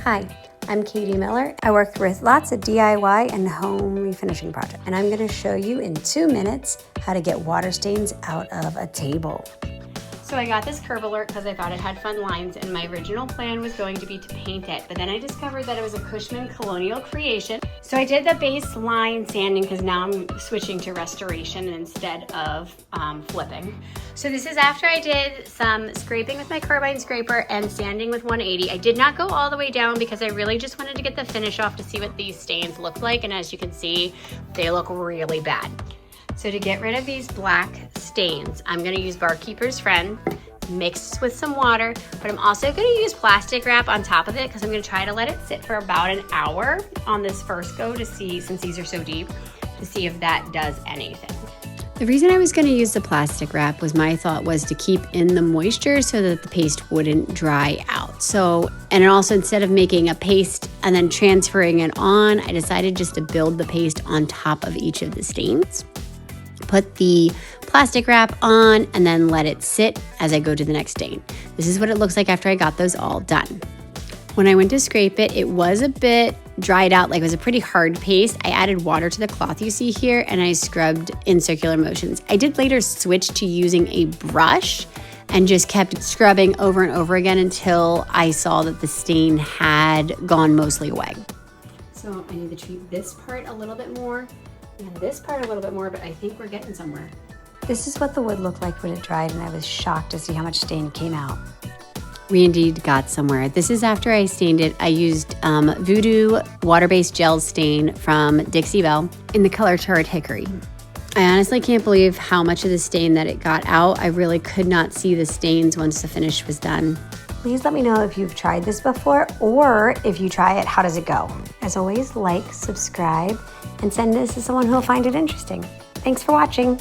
Hi, I'm Katie Miller. I work with lots of DIY and home refinishing projects, and I'm going to show you in 2 minutes how to get water stains out of a table. So I got this curve alert because I thought it had fun lines, and my original plan was going to be to paint it, but then I discovered that it was a Cushman colonial creation. So I did the base line sanding because now I'm switching to restoration instead of flipping. So this is after I did some scraping with my Carbide scraper and sanding with 180. I did not go all the way down because I really just wanted to get the finish off to see what these stains look like, and as you can see, they look really bad. So to get rid of these black stains, I'm gonna use Barkeepers Friend mixed with some water, but I'm also gonna use plastic wrap on top of it because I'm gonna try to let it sit for about an hour on this first go to see, since these are so deep, to see if that does anything. The reason I was going to use the plastic wrap was my thought was to keep in the moisture so that the paste wouldn't dry out. So, and also instead of making a paste and then transferring it on, I decided just to build the paste on top of each of the stains. Put the plastic wrap on and then let it sit as I go to the next stain. This is what it looks like after I got those all done. When I went to scrape it, it was a bit dried out, like it was a pretty hard paste. I added water to the cloth you see here and I scrubbed in circular motions. I did later switch to using a brush and just kept scrubbing over and over again until I saw that the stain had gone mostly away. So I need to treat this part a little bit more and this part a little bit more, but I think we're getting somewhere. This is what the wood looked like when it dried, and I was shocked to see how much stain came out. We indeed got somewhere. This is after I stained it. I used Voodoo water-based gel stain from Dixie Belle in the color Charred Hickory. I honestly can't believe how much of the stain that it got out. I really could not see the stains once the finish was done. Please let me know if you've tried this before, or if you try it, how does it go? As always, like, subscribe, and send this to someone who will find it interesting. Thanks for watching.